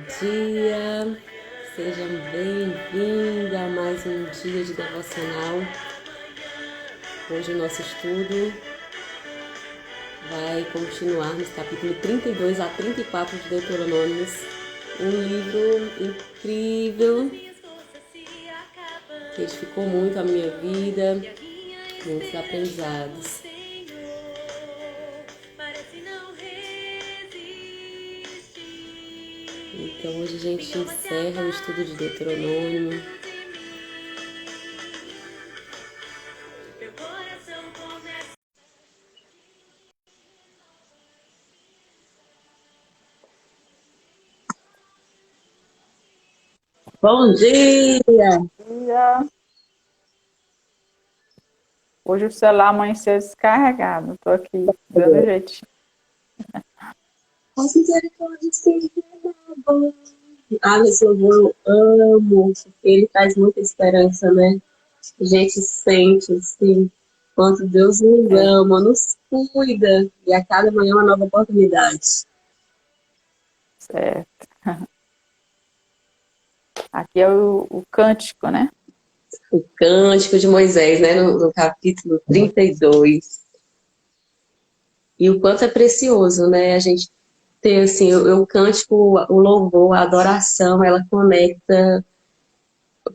dia, sejam bem-vindos a mais um dia de devocional. Hoje o nosso estudo vai continuar nos capítulos 32 a 34 de Deuteronômios, um livro incrível que edificou muito a minha vida, muitos aprendizados. Então hoje a gente encerra o estudo de Deuteronômio. Bom dia! Hoje o celular amanheceu descarregado. Estou aqui dando jeitinho. Com misericórdia, Senhor. Esse louvor eu amo, porque ele traz muita esperança, né? A gente sente, assim, quanto Deus nos ama, nos cuida, e a cada manhã uma nova oportunidade. Certo. Aqui é o cântico, né? O Cântico de Moisés, né? No capítulo 32. E o quanto é precioso, né? A gente ter, assim, o cântico, o louvor, a adoração, ela conecta,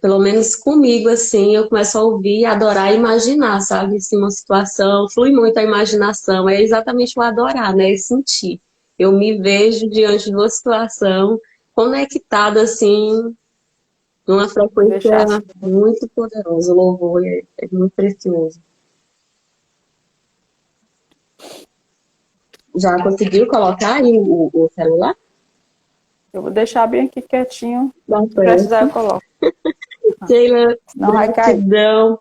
pelo menos comigo, assim, eu começo a ouvir, adorar e imaginar, sabe? Assim, uma situação, flui muito a imaginação, é exatamente o adorar, né? E sentir. Eu me vejo diante de uma situação conectada, assim, numa frequência Deixar assim. muito poderosa. O louvor é muito precioso. Já conseguiu colocar aí o celular? Eu vou deixar bem aqui quietinho. Dá Se precisar, eu certo. coloco. Sheila, Não vai cair. gratidão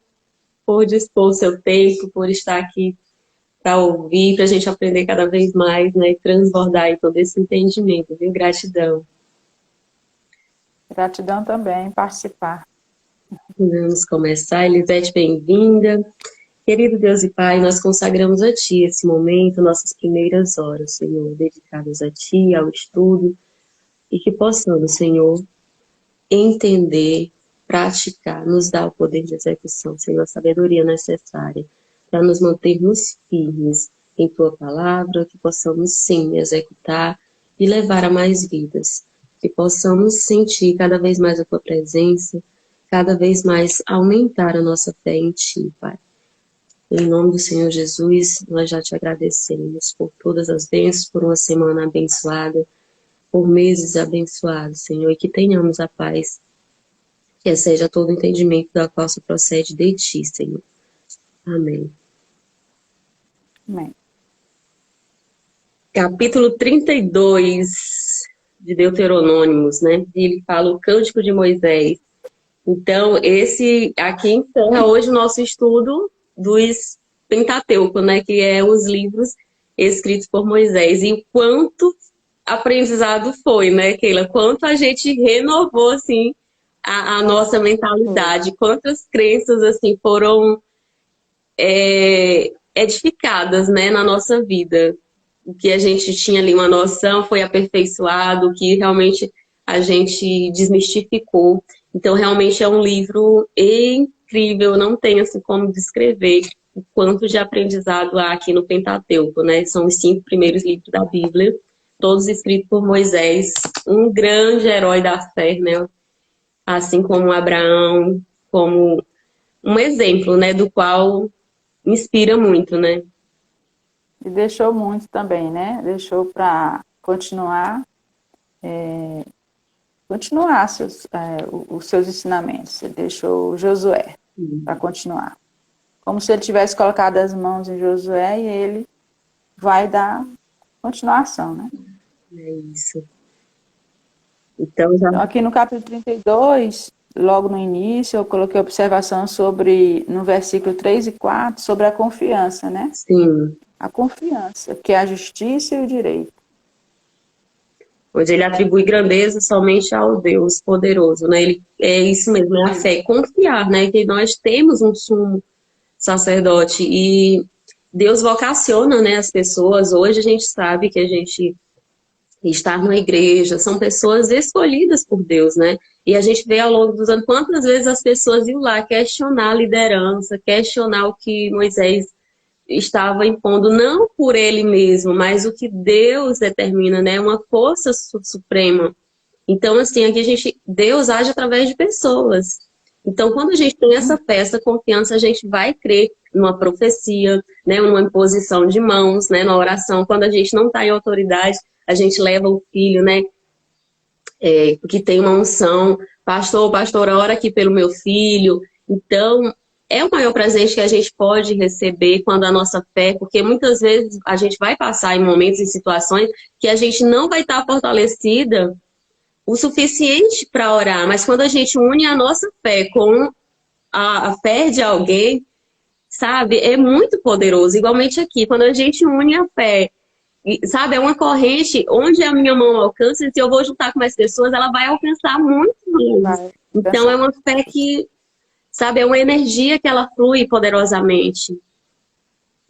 por dispor o seu tempo, por estar aqui para ouvir, para a gente aprender cada vez mais, né, e transbordar aí todo esse entendimento, viu? Gratidão. Gratidão também em participar. Vamos começar. Elisete, bem-vinda. Querido Deus e Pai, nós consagramos a Ti esse momento, nossas primeiras horas, Senhor, dedicadas a Ti, ao estudo, e que possamos, Senhor, entender, praticar, nos dar o poder de execução, Senhor, a sabedoria necessária para nos mantermos firmes em Tua palavra, que possamos sim executar e levar a mais vidas, que possamos sentir cada vez mais a Tua presença, cada vez mais aumentar a nossa fé em Ti, Pai. Em nome do Senhor Jesus, nós já te agradecemos por todas as bênçãos, por uma semana abençoada, por meses abençoados, Senhor, e que tenhamos a paz que excede a todo entendimento, da qual se procede de Ti, Senhor. Amém. Amém. Capítulo 32 de Deuteronômios, né? Ele fala o Cântico de Moisés. Então, esse aqui encerra hoje o nosso estudo dos Pentateuco, né? Que é os livros escritos por Moisés. E o quanto aprendizado foi, né, Keila? Quanto a gente renovou, assim, a nossa mentalidade, quantas crenças assim foram edificadas, né, na nossa vida. O que a gente tinha ali uma noção foi aperfeiçoado, o que realmente a gente desmistificou. Então, realmente é um livro incrível, não tem assim como descrever o quanto de aprendizado há aqui no Pentateuco, né? São os 5 primeiros livros da Bíblia, todos escritos por Moisés, um grande herói da fé, né? Assim como Abraão, como um exemplo, né, do qual inspira muito, né? E deixou muito também, né? Deixou para continuar, os seus ensinamentos. Ele deixou Josué para continuar. Como se ele tivesse colocado as mãos em Josué e ele vai dar continuação, né? É isso. Então, já... Então, aqui no capítulo 32, logo no início, eu coloquei observação sobre, no versículo 3 e 4, sobre a confiança, né? Sim. A confiança, que é a justiça e o direito. Onde ele atribui grandeza somente ao Deus poderoso, né? Ele, é isso mesmo, é a fé, confiar, né? Que nós temos um sumo sacerdote e Deus vocaciona, né, as pessoas. Hoje a gente sabe que a gente estar numa igreja, são pessoas escolhidas por Deus, né? E a gente vê ao longo dos anos quantas vezes as pessoas iam lá questionar a liderança, questionar o que Moisés estava impondo, não por ele mesmo, mas o que Deus determina, né? Uma força suprema. Então, assim, aqui Deus age através de pessoas. Então, quando a gente tem essa fé, essa confiança, a gente vai crer numa profecia, né, numa imposição de mãos, né, na oração. Quando a gente não está em autoridade, a gente leva o filho, né, que tem uma unção. Pastora, ora aqui pelo meu filho. Então, é o maior presente que a gente pode receber quando a nossa fé, porque muitas vezes a gente vai passar em momentos e situações que a gente não vai estar fortalecida o suficiente para orar, mas quando a gente une a nossa fé com a fé de alguém, sabe, é muito poderoso. Igualmente aqui, quando a gente une a fé, sabe, é uma corrente onde a minha mão alcança, se eu vou juntar com mais pessoas, ela vai alcançar muito mais. Então é uma fé que, sabe, é uma energia que ela flui poderosamente.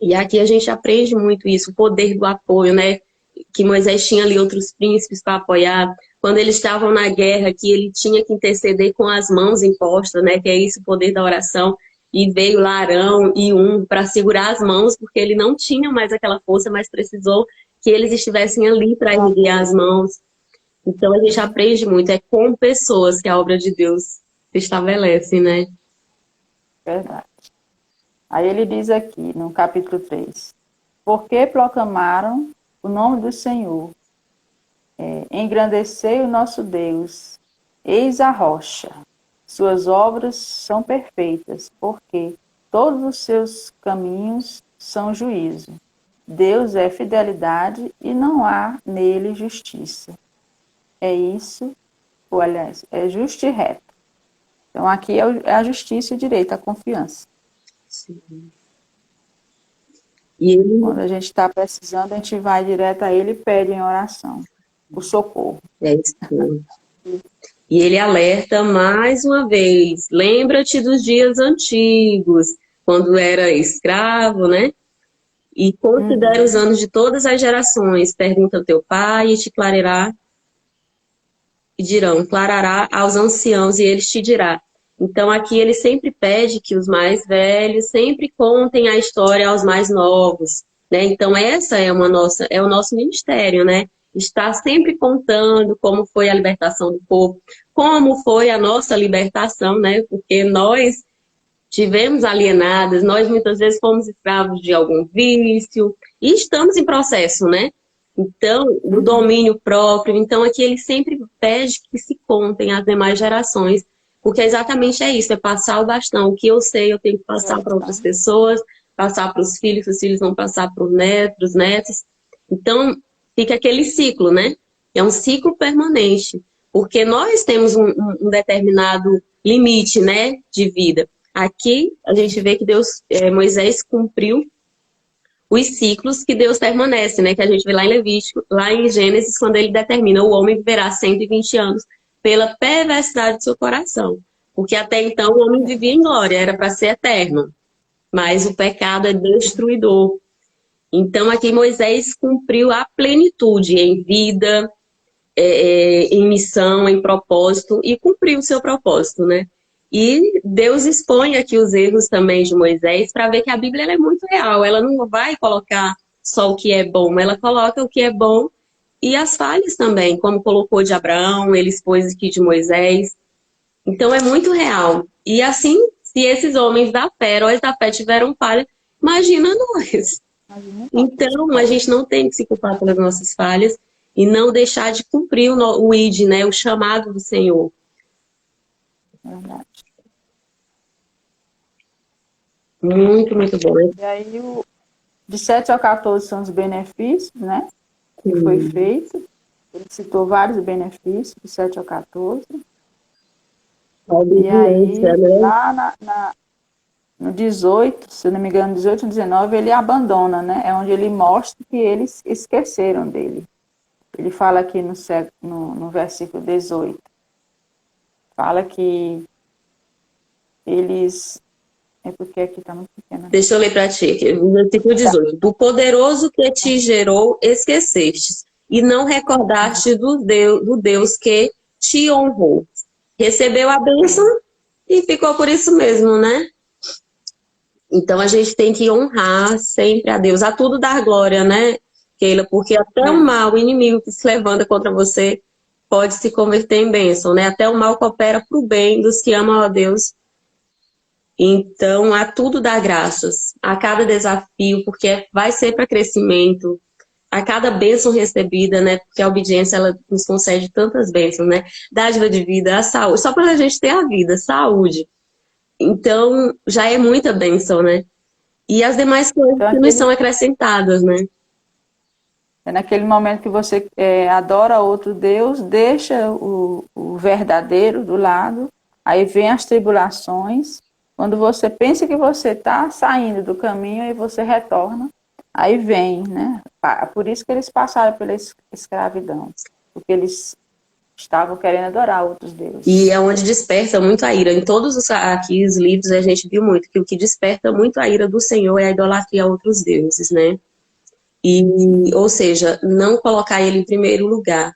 E aqui a gente aprende muito isso, o poder do apoio, né? Que Moisés tinha ali outros príncipes para apoiar. Quando eles estavam na guerra, que ele tinha que interceder com as mãos impostas, né? Que é isso o poder da oração. E veio lá Arão e para segurar as mãos, porque ele não tinha mais aquela força, mas precisou que eles estivessem ali para erguer as mãos. Então a gente aprende muito, é com pessoas que a obra de Deus se estabelece, né? Verdade. Aí ele diz aqui, no capítulo 3, por que proclamaram o nome do Senhor? Engrandecei o nosso Deus, eis a rocha. Suas obras são perfeitas, porque todos os seus caminhos são juízo. Deus é fidelidade e não há nele justiça. É isso, ou aliás, é justo e reto. Então aqui é a justiça e o direito, a confiança. Sim. Quando a gente está precisando, a gente vai direto a ele e pede em oração o socorro. É isso. E ele alerta mais uma vez, lembra-te dos dias antigos, quando era escravo, né? E considera os anos de todas as gerações. Pergunta ao teu pai e te clarará, clarará aos anciãos e eles te dirá. Então aqui ele sempre pede que os mais velhos sempre contem a história aos mais novos, né? Então essa é o nosso ministério, né? Está sempre contando como foi a libertação do povo, como foi a nossa libertação, né? Porque nós tivemos alienadas, nós muitas vezes fomos escravos de algum vício e estamos em processo, né? Então, o domínio próprio. Então, aqui ele sempre pede que se contem as demais gerações, porque exatamente é isso, é passar o bastão. O que eu sei, eu tenho que passar para outras pessoas, passar para os filhos vão passar para os netos. Então, fica aquele ciclo, né? É um ciclo permanente, porque nós temos um determinado limite, né, de vida. Aqui, a gente vê que Moisés cumpriu os ciclos que Deus permanece, né? Que a gente vê lá em Levítico, lá em Gênesis, quando ele determina o homem viverá 120 anos pela perversidade do seu coração. Porque até então o homem vivia em glória, era para ser eterno. Mas o pecado é destruidor. Então aqui Moisés cumpriu a plenitude em vida, em missão, em propósito, e cumpriu o seu propósito, né? E Deus expõe aqui os erros também de Moisés para ver que a Bíblia ela é muito real. Ela não vai colocar só o que é bom, ela coloca o que é bom e as falhas também, como colocou de Abraão, ele expôs aqui de Moisés. Então é muito real. E assim, se esses homens da fé, heróis da fé, tiveram falha, imagina nós. Então a gente não tem que se culpar pelas nossas falhas e não deixar de cumprir o ID, né, o chamado do Senhor. Verdade. Muito, muito bom. E aí, de 7 ao 14 são os benefícios, né? Que foi feito. Ele citou vários benefícios, de 7 ao 14. E aí, lá no 18, se eu não me engano, 18 e 19, ele abandona, né? É onde ele mostra que eles esqueceram dele. Ele fala aqui no versículo 18. Fala que eles... É porque aqui está muito pequeno. Deixa eu ler para ti, no versículo 18. Do poderoso que te gerou, esquecestes, e não recordaste do Deus que te honrou. Recebeu a bênção e ficou por isso mesmo, né? Então a gente tem que honrar sempre a Deus, a tudo dar glória, né, Keila? Porque até o mal, o inimigo que se levanta contra você, pode se converter em bênção, né? Até o mal coopera para o bem dos que amam a Deus. Então, a tudo dar graças, a cada desafio, porque vai ser para crescimento, a cada bênção recebida, né? Porque a obediência, ela nos concede tantas bênçãos, né? Dádiva de vida, a saúde, só para a gente ter a vida, saúde. Então, já é muita bênção, né? E as demais coisas Então, que nos são acrescentadas, né? É naquele momento que você adora outro Deus, deixa o verdadeiro do lado, aí vem as tribulações. Quando você pensa que você está saindo do caminho, aí você retorna, aí vem, né? Por isso que eles passaram pela escravidão, porque eles estavam querendo adorar outros deuses. E é onde desperta muito a ira. Em todos aqui os livros a gente viu muito que o que desperta muito a ira do Senhor é a idolatria a outros deuses, né? Ou seja, não colocar ele em primeiro lugar.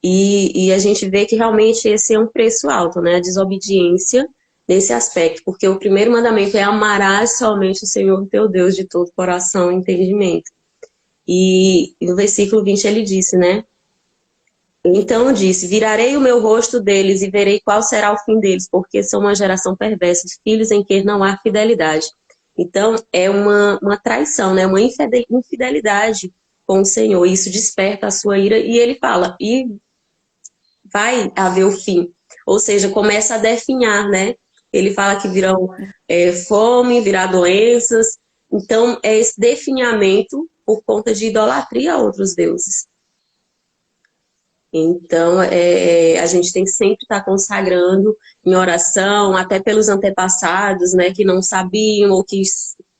E a gente vê que realmente esse é um preço alto, né? A desobediência nesse aspecto, porque o primeiro mandamento é amarás somente o Senhor teu Deus de todo coração e entendimento. E no versículo 20 ele disse, né? Então disse, virarei o meu rosto deles e verei qual será o fim deles, porque são uma geração perversa, de filhos em que não há fidelidade. Então é uma traição, né? Uma infidelidade com o Senhor. Isso desperta a sua ira e ele fala, e vai haver o fim. Ou seja, começa a definhar, né? Ele fala que virão fome, virá doenças. Então é esse definhamento por conta de idolatria a outros deuses. Então, a gente tem que sempre estar consagrando em oração, até pelos antepassados, né, que não sabiam ou que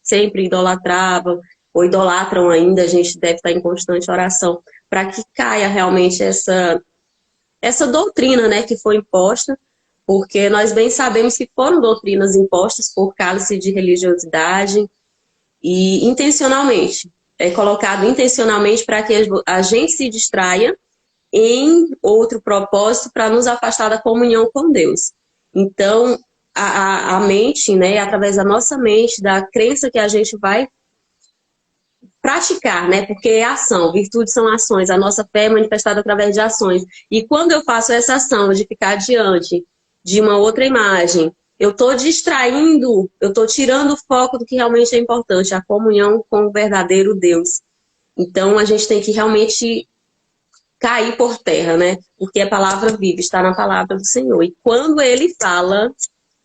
sempre idolatravam ou idolatram ainda, a gente deve estar em constante oração para que caia realmente essa doutrina, né, que foi imposta, porque nós bem sabemos que foram doutrinas impostas por cálice de religiosidade e intencionalmente, é colocado intencionalmente para que a gente se distraia em outro propósito para nos afastar da comunhão com Deus. Então, a mente, né, através da nossa mente, da crença que a gente vai praticar, né, porque é ação, virtudes são ações, a nossa fé é manifestada através de ações. E quando eu faço essa ação de ficar diante de uma outra imagem, eu estou distraindo, eu estou tirando o foco do que realmente é importante, a comunhão com o verdadeiro Deus. Então, a gente tem que realmente cair por terra, né? Porque a palavra viva está na palavra do Senhor. E quando ele fala,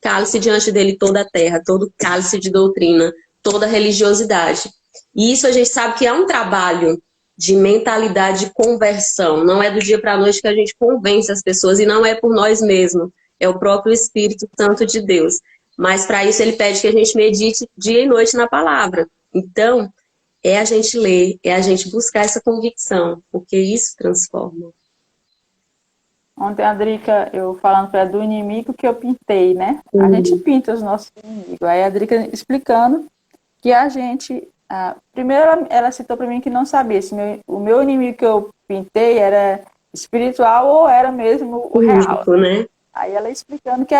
cale-se diante dele toda a terra, todo cálice de doutrina, toda religiosidade. E isso a gente sabe que é um trabalho de mentalidade de conversão. Não é do dia para a noite que a gente convence as pessoas e não é por nós mesmos. É o próprio Espírito Santo de Deus. Mas para isso ele pede que a gente medite dia e noite na palavra. Então, é a gente ler, é a gente buscar essa convicção, porque isso transforma. Ontem a Drica, eu falando para ela do inimigo que eu pintei, né? A gente pinta os nossos inimigos. Aí a Drica explicando que a gente... primeiro ela citou para mim que não sabia se o meu inimigo que eu pintei era espiritual ou era mesmo o real. Né? Aí ela explicando que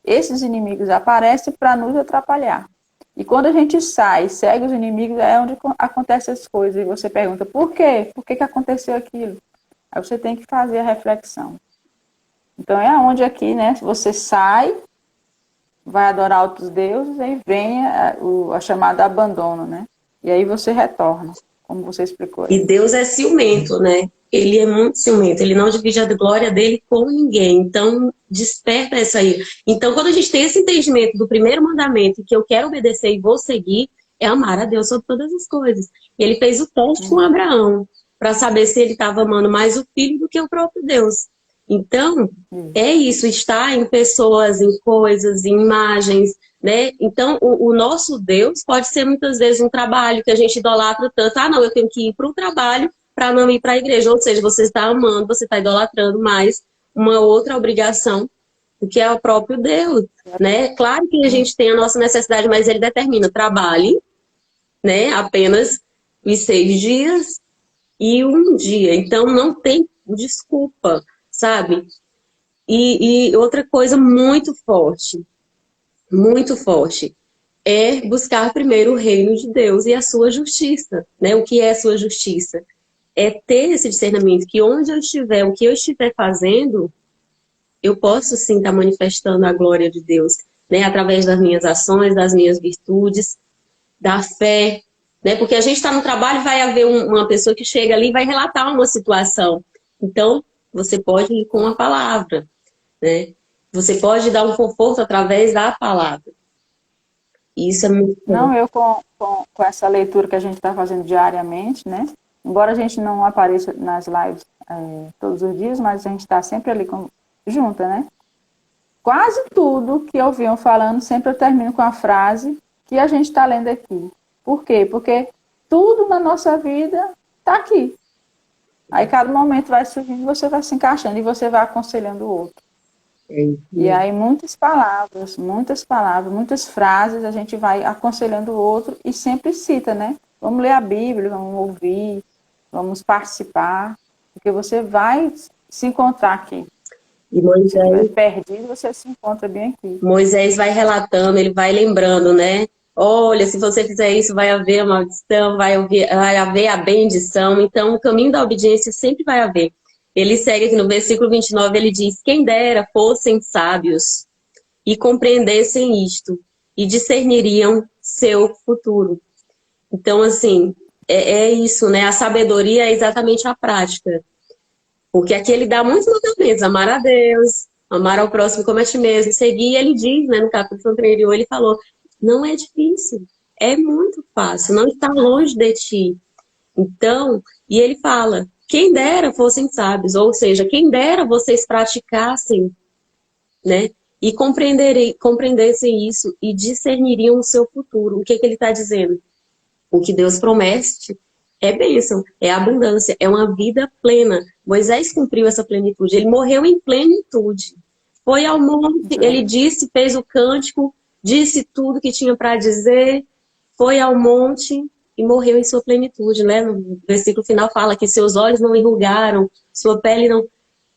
esses inimigos aparecem para nos atrapalhar. E quando a gente sai, segue os inimigos, é onde acontecem as coisas. E você pergunta, por quê? Por que aconteceu aquilo? Aí você tem que fazer a reflexão. Então é onde aqui, né? Você sai, vai adorar outros deuses, aí vem a chamada abandono, né? E aí você retorna, como você explicou aí. E Deus é ciumento, né? Ele é muito ciumento, ele não divide a glória dele com ninguém. Então, desperta essa ira. Então, quando a gente tem esse entendimento do primeiro mandamento, que eu quero obedecer e vou seguir, é amar a Deus sobre todas as coisas. E ele fez o teste com Abraão, para saber se ele estava amando mais o filho do que o próprio Deus. Então, é isso, está em pessoas, em coisas, em imagens, né? Então, o nosso Deus pode ser muitas vezes um trabalho que a gente idolatra tanto. Não, eu tenho que ir para o trabalho para não ir para a igreja. Ou seja, você está amando, você está idolatrando mais uma outra obrigação do que é o próprio Deus, né? Claro que a gente tem a nossa necessidade, mas ele determina, trabalhe, né? Apenas os 6 dias e um dia. Então não tem desculpa, sabe? E outra coisa muito forte, é buscar primeiro o reino de Deus e a sua justiça, né? O que é a sua justiça? É ter esse discernimento que onde eu estiver, o que eu estiver fazendo, eu posso sim estar manifestando a glória de Deus, né? Através das minhas ações, das minhas virtudes, da fé, né? Porque a gente está no trabalho, vai haver uma pessoa que chega ali e vai relatar uma situação. Então, você pode ir com a palavra, né? Você pode dar um conforto através da palavra. E isso é muito bom. Não, eu com essa leitura que a gente está fazendo diariamente, né? Embora a gente não apareça nas lives todos os dias, mas a gente está sempre ali junta, né? Quase tudo que eu venho falando, sempre eu termino com a frase que a gente está lendo aqui. Por quê? Porque tudo na nossa vida está aqui. Aí cada momento vai surgindo, você vai se encaixando e você vai aconselhando o outro. E aí muitas palavras, muitas frases a gente vai aconselhando o outro e sempre cita, né? Vamos ler a Bíblia, vamos ouvir, vamos participar, porque você vai se encontrar aqui. E Moisés, se estiver perdido, você se encontra bem aqui. Moisés vai relatando, ele vai lembrando, né? Olha, se você fizer isso, vai haver a maldição, vai haver a bendição. Então, o caminho da obediência sempre vai haver. Ele segue aqui no versículo 29, ele diz: quem dera fossem sábios e compreendessem isto e discerniriam seu futuro. Então, assim, é isso, né? A sabedoria é exatamente a prática. Porque aqui ele dá muitos mandamentos: amar a Deus, amar ao próximo como a ti mesmo, seguir. Ele diz, né, no capítulo anterior, ele falou: não é difícil, é muito fácil, não está longe de ti. Então, e ele fala: quem dera fossem sábios, ou seja, quem dera vocês praticassem, né, e compreendessem isso e discerniriam o seu futuro. O que ele está dizendo? O que Deus promete é bênção, é abundância, é uma vida plena. Moisés cumpriu essa plenitude, ele morreu em plenitude. Foi ao monte, ele disse, fez o cântico, disse tudo que tinha para dizer, foi ao monte e morreu em sua plenitude, né? No versículo final fala que seus olhos não enrugaram, sua pele não...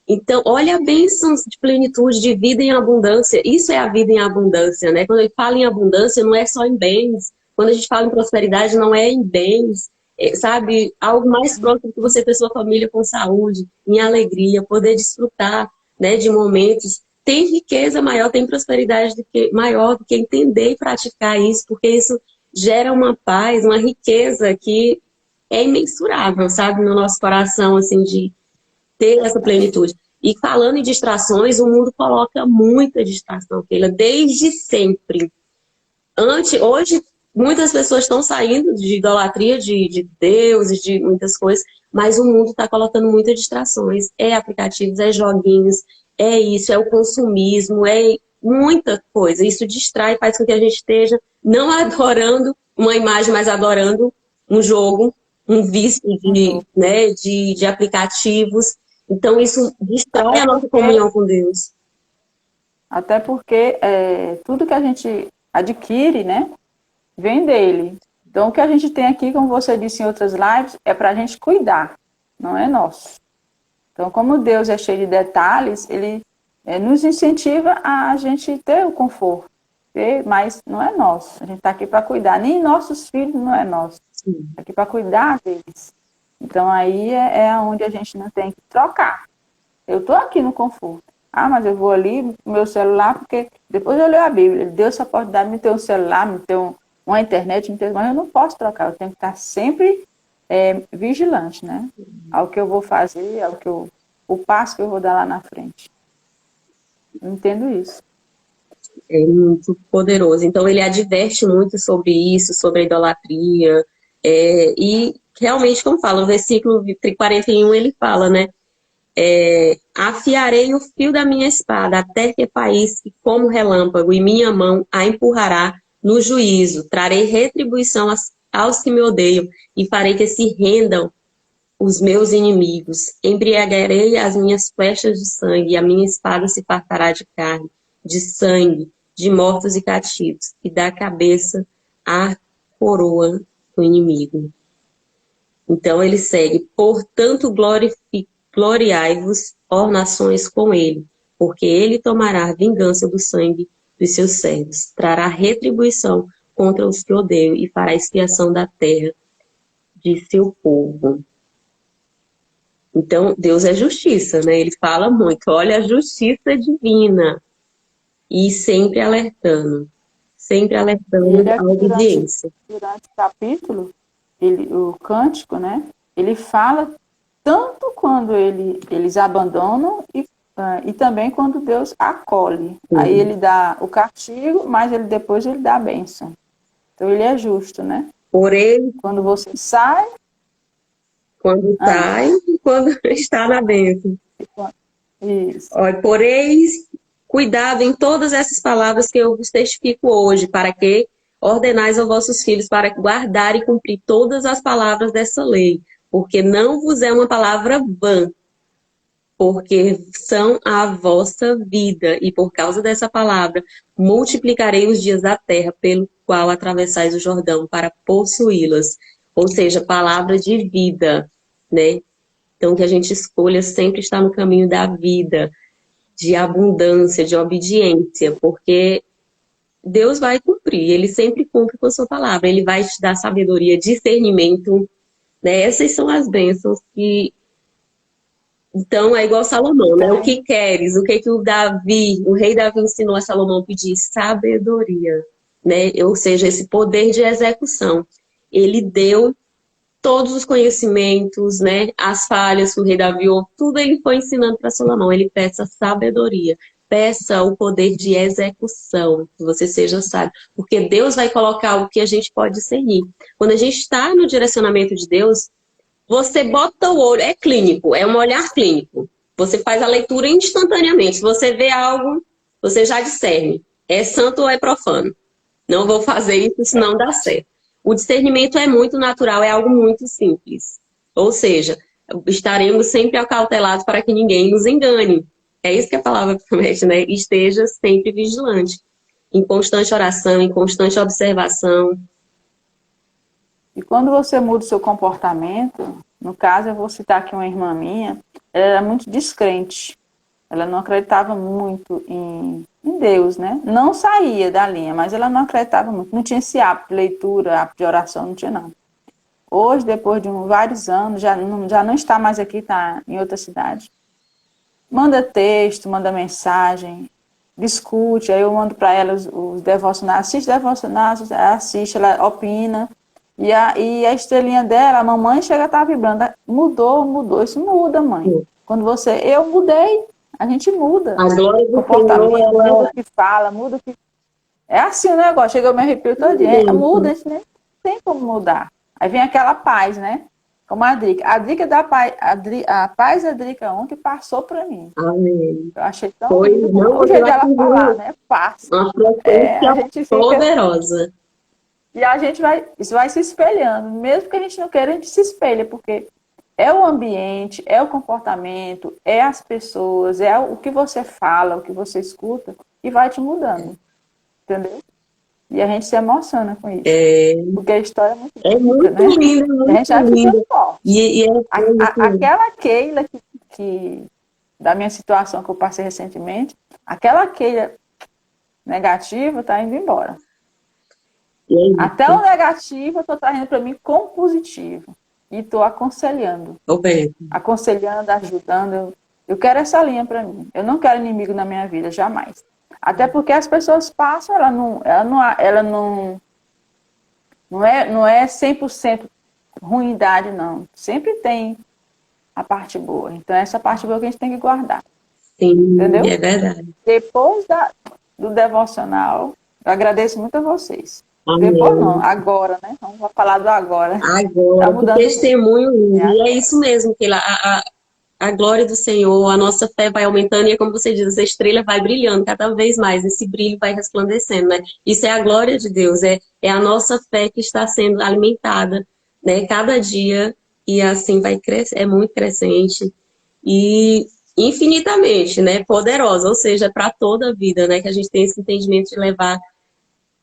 Então, olha a bênção de plenitude, de vida em abundância. Isso é a vida em abundância, né? Quando ele fala em abundância, não é só em bens. Quando a gente fala em prosperidade, não é em bens. Sabe? Algo mais próximo que você ter sua família com saúde, em alegria, poder desfrutar, né, de momentos. Tem riqueza maior, tem prosperidade maior do que entender e praticar isso, porque isso gera uma paz, uma riqueza que é imensurável, sabe? No nosso coração, assim, de ter essa plenitude. E falando em distrações, o mundo coloca muita distração, Keila, desde sempre. Hoje, muitas pessoas estão saindo de idolatria de deuses, de muitas coisas, mas o mundo está colocando muitas distrações. É aplicativos, é joguinhos, é isso, é o consumismo, é muita coisa. Isso distrai, faz com que a gente esteja não adorando uma imagem, mas adorando um jogo, um vício de aplicativos. Então, isso distrai a nossa comunhão com Deus. Até porque tudo que a gente adquire, né, vem dele. Então, o que a gente tem aqui, como você disse em outras lives, é para a gente cuidar, não é nosso. Então, como Deus é cheio de detalhes, ele nos incentiva a gente ter o conforto, mas não é nosso. A gente está aqui para cuidar. Nem nossos filhos não é nosso. Está aqui para cuidar deles. Então, aí é onde a gente não tem que trocar. Eu estou aqui no conforto. Ah, mas eu vou ali no meu celular, porque depois eu leio a Bíblia. Deus só pode dar me ter um celular, me ter uma internet, mas eu não posso trocar. Eu tenho que estar sempre vigilante, né? Ao que eu vou fazer, o passo que eu vou dar lá na frente. Eu entendo isso. É muito poderoso. Então, ele adverte muito sobre isso, sobre a idolatria. E realmente, como fala, no versículo 41, ele fala, né? Afiarei o fio da minha espada até que paísque como relâmpago, e minha mão a empurrará no juízo. Trarei retribuição aos que me odeiam e farei que se rendam os meus inimigos. Embriagarei as minhas flechas de sangue, e a minha espada se fartará de carne, de sangue, de mortos e cativos, e da cabeça a coroa do inimigo. Então ele segue, portanto gloriai-vos, ó nações, com ele, porque ele tomará a vingança do sangue dos seus servos, trará retribuição contra os que odeiam e fará expiação da terra de seu povo. Então, Deus é justiça, né? Ele fala muito, olha a justiça divina. E sempre alertando a obediência. Durante o capítulo, o cântico, né? Ele fala tanto quando eles abandonam e também quando Deus acolhe. Aí ele dá o castigo, mas depois ele dá a bênção. Então ele é justo, né? Porém, quando você sai... Quando sai e quando está na bênção. Isso. Olha, poreis cuidado em todas essas palavras que eu vos testifico hoje, para que ordenais aos vossos filhos para guardar e cumprir todas as palavras dessa lei, porque não vos é uma palavra vã, porque são a vossa vida, e por causa dessa palavra multiplicarei os dias da terra, pelo qual atravessais o Jordão para possuí-las. Ou seja, palavra de vida, né? Então, que a gente escolha sempre estar no caminho da vida, de abundância, de obediência, porque Deus vai cumprir, Ele sempre cumpre com a sua palavra, Ele vai te dar sabedoria, discernimento, né? Essas são as bênçãos que... Então, é igual Salomão, né? O que queres? O que o rei Davi ensinou a Salomão a pedir? Sabedoria, né? Ou seja, esse poder de execução. Ele deu todos os conhecimentos, né? As falhas que o rei Davi, tudo ele foi ensinando para Salomão. Ele peça sabedoria, peça o poder de execução, que você seja sábio. Porque Deus vai colocar o que a gente pode discernir. Quando a gente está no direcionamento de Deus, você bota o olho, é clínico, é um olhar clínico. Você faz a leitura instantaneamente. Se você vê algo, você já discerne. É santo ou é profano? Não vou fazer isso, senão dá certo. O discernimento é muito natural, é algo muito simples. Ou seja, estaremos sempre acautelados para que ninguém nos engane. É isso que a palavra promete, né? Esteja sempre vigilante, em constante oração, em constante observação. E quando você muda o seu comportamento, no caso, eu vou citar aqui uma irmã minha, ela era muito descrente. Ela não acreditava muito em Deus, né? Não saía da linha, mas ela não acreditava muito. Não tinha esse hábito de leitura, hábito de oração, não tinha não. Hoje, depois de vários anos, já não está mais aqui, está em outra cidade. Manda texto, manda mensagem, discute, aí eu mando para ela os devocionais, assiste devocionais, assiste, ela opina. E a estrelinha dela, a mamãe chega a estar vibrando. Mudou, isso muda, mãe. Quando eu mudei, a gente muda. A glória do comportamento, Senhor, muda o que fala, muda o que... É assim o negócio, chega eu me arrepio todo dia. Muda, isso nem tem como mudar. Aí vem aquela paz, né? Como a Drica. A Drica da paz, a paz da Drica ontem passou para mim. Amém. Eu achei tão lindo o jeito dela falar, né? Passa. Uma frequência a gente fica... poderosa. E a gente isso vai se espelhando. Mesmo que a gente não queira, a gente se espelha, porque é o ambiente, é o comportamento, é as pessoas, é o que você fala, o que você escuta, e vai te mudando. Entendeu? E a gente se emociona com isso. Porque a história é muito linda, né? Linda, muito a gente já fica forte. Aquela Keila da minha situação que eu passei recentemente, aquela Keila negativa está indo embora. Até o negativo eu estou trazendo para mim com positivo. E estou aconselhando. Aconselhando, ajudando. Eu quero essa linha para mim. Eu não quero inimigo na minha vida, jamais. Até porque as pessoas passam, ela não é 100% ruindade, não. Sempre tem a parte boa. Então, essa parte boa que a gente tem que guardar. Sim, entendeu? É verdade. Depois do devocional, eu agradeço muito a vocês. Amém. Depois não, agora, né? Vamos falar do agora. Agora, o testemunho lindo. E é isso mesmo, que a glória do Senhor, a nossa fé vai aumentando e é como você diz, essa estrela vai brilhando cada vez mais, esse brilho vai resplandecendo, né? Isso é a glória de Deus, é a nossa fé que está sendo alimentada, né? Cada dia, e assim vai crescer, é muito crescente e infinitamente, né? Poderosa, ou seja, para toda a vida, né? Que a gente tem esse entendimento de levar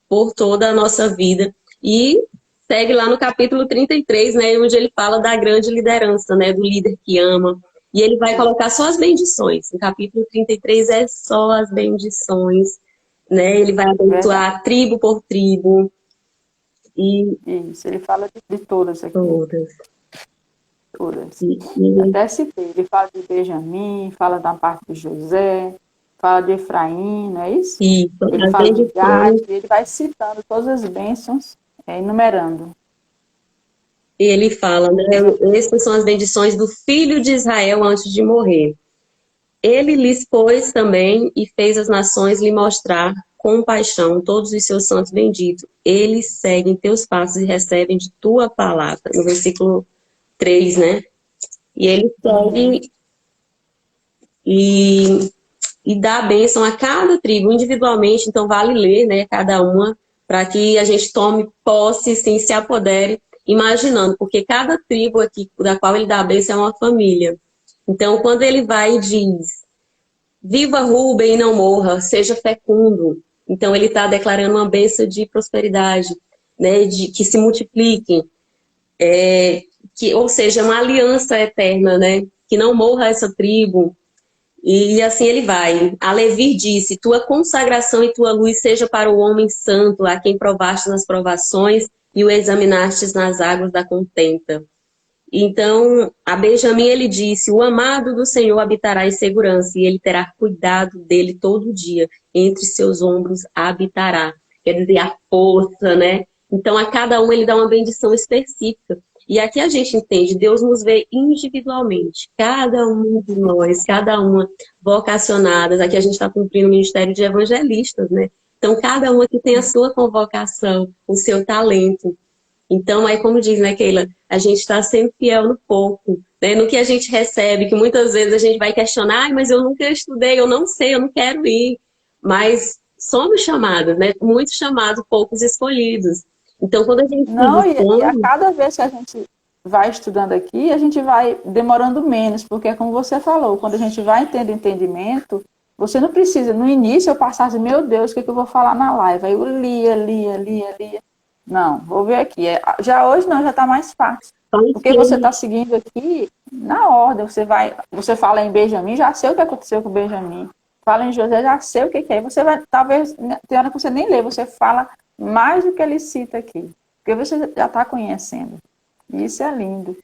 por toda a nossa vida. E segue lá no capítulo 33, né, onde ele fala da grande liderança, né, do líder que ama. E ele vai colocar só as bendições. No capítulo 33 é só as bendições, né? Ele vai abençoar tribo por tribo. E isso, ele fala de todas aqui. Todas. Até citei, ele fala de Benjamim, fala da parte de José, fala de Efraim, não é isso? Isso. Ele fala de Gade, ele vai citando todas as bênçãos, enumerando. E ele fala, né? Essas são as bendições do filho de Israel antes de morrer. Ele lhes pôs também e fez as nações lhe mostrar compaixão, todos os seus santos benditos. Eles seguem teus passos e recebem de tua palavra. No versículo 3, né? E ele segue e dá a bênção a cada tribo individualmente, então vale ler, né, cada uma, para que a gente tome posse, sim, se apodere, imaginando, porque cada tribo aqui da qual ele dá a bênção é uma família. Então, quando ele vai e diz, viva Ruben e não morra, seja fecundo, então ele está declarando uma bênção de prosperidade, né, de que se multipliquem, ou seja, uma aliança eterna, né, que não morra essa tribo. E assim ele vai. A Levi disse, tua consagração e tua luz seja para o homem santo, a quem provaste nas provações e o examinastes nas águas da contenta. Então, a Benjamim ele disse, o amado do Senhor habitará em segurança e ele terá cuidado dele todo dia. Entre seus ombros habitará. Quer dizer, a força, né? Então, a cada um ele dá uma bendição específica. E aqui a gente entende, Deus nos vê individualmente, cada um de nós, cada uma vocacionadas. Aqui a gente está cumprindo o ministério de evangelistas, né? Então, cada um aqui tem a sua convocação, o seu talento. Então, aí como diz, né, Keila, a gente está sendo fiel no pouco, né? No que a gente recebe, que muitas vezes a gente vai questionar, mas eu nunca estudei, eu não sei, eu não quero ir. Mas somos chamados, né? Muitos chamados, poucos escolhidos. Então, quando a gente e a cada vez que a gente vai estudando aqui, a gente vai demorando menos, porque é como você falou, quando a gente vai tendo entendimento, você não precisa, no início eu passasse, meu Deus, o que eu vou falar na live? Aí eu lia. Não, vou ver aqui. Já hoje não, já está mais fácil. Porque você está seguindo aqui na ordem, você fala em Benjamim, já sei o que aconteceu com Benjamim. Fala em José, já sei o que é. Você vai, talvez, tem hora que você nem lê, você fala mais do que ele cita aqui. Porque você já está conhecendo. E isso é lindo.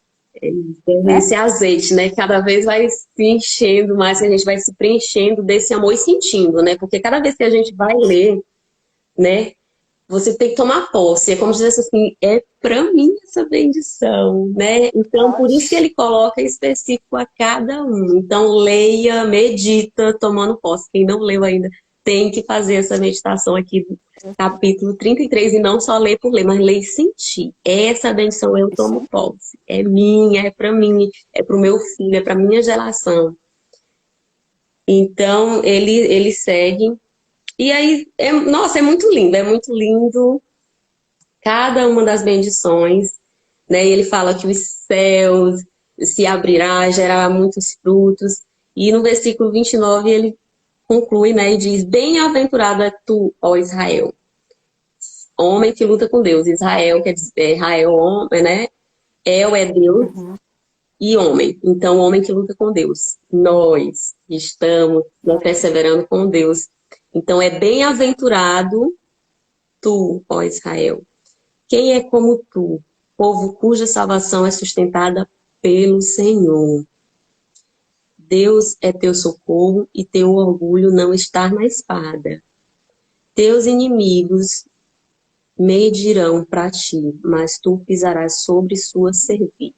Esse azeite, né? Cada vez vai se enchendo mais, que a gente vai se preenchendo desse amor e sentindo, né? Porque cada vez que a gente vai ler, né? Você tem que tomar posse. É como dizer assim, é para mim essa bendição, né? Então, por isso que ele coloca específico a cada um. Então, leia, medita, tomando posse. Quem não leu ainda, tem que fazer essa meditação aqui do capítulo 33 e não só ler por ler, mas ler e sentir. Essa bendição eu tomo posse. É minha, é para mim, é para o meu filho, é para minha geração. Então, ele segue. E aí, nossa, é muito lindo cada uma das bendições, né? E ele fala que os céus se abrirá, gerará muitos frutos. E no versículo 29 ele conclui, né? E diz, bem-aventurado é tu, ó Israel, homem que luta com Deus. Israel quer dizer, Israel, homem, né? El é Deus e homem. Então, homem que luta com Deus. Nós estamos perseverando com Deus. Então, é bem-aventurado tu, ó Israel. Quem é como tu, povo cuja salvação é sustentada pelo Senhor. Deus é teu socorro e teu orgulho não está na espada. Teus inimigos medirão para ti, mas tu pisarás sobre sua cerviz.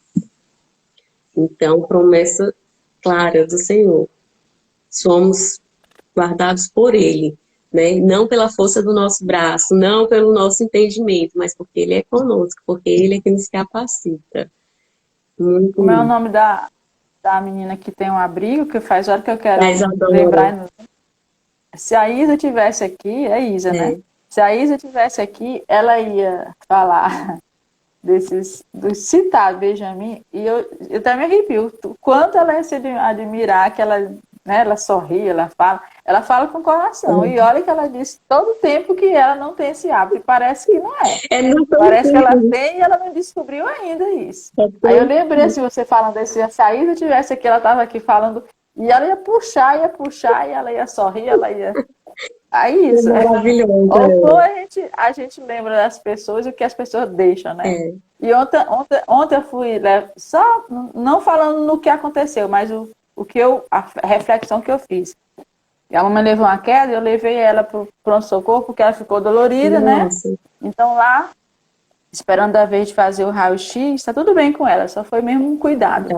Então, promessa clara do Senhor. Somos guardados por Ele, né? Não pela força do nosso braço, não pelo nosso entendimento, mas porque Ele é conosco, porque Ele é que nos capacita. Muito Como é o nome da menina que tem um abrigo, que faz hora que eu quero lembrar. Se a Isa tivesse aqui, é Isa, né? Se a Isa tivesse aqui, ela ia falar do citar Benjamim, e eu até me arrepio. Quanto ela ia se admirar que ela né? Ela sorri, ela fala com o coração. E olha que ela disse todo o tempo que ela não tem esse hábito. E parece que não é. Parece que ela tem e ela não descobriu ainda isso. Aí eu lembrei, se você falando desse, se a Isa tivesse aqui, ela estava aqui falando, e ela ia puxar, e ela ia sorrir, ela ia... Aí isso. É maravilhoso. Ou a gente lembra das pessoas e o que as pessoas deixam, né? É. E ontem eu fui, né, só não falando no que aconteceu, mas a reflexão que eu fiz. A mamãe levou uma queda, eu levei ela para o pronto-socorro porque ela ficou dolorida, Nossa. né? Então lá, esperando a vez de fazer o raio-x, tá tudo bem com ela, só foi mesmo um cuidado.